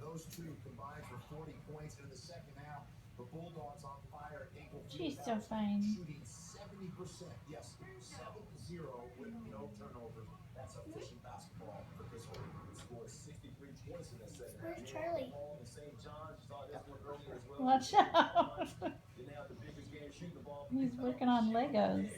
those two combined for 40 points in the second half. The Bulldogs on fire at Maple She's Field so House, fine. shooting 70%. Yes, 7-0 with no turnovers. That's efficient basketball for this one. Scored 63 points in the second half. Where's Charlie? In St. John's, you saw this one earlier as well. Watch out. Didn't have the biggest game shooting the ball. He's working on Legos.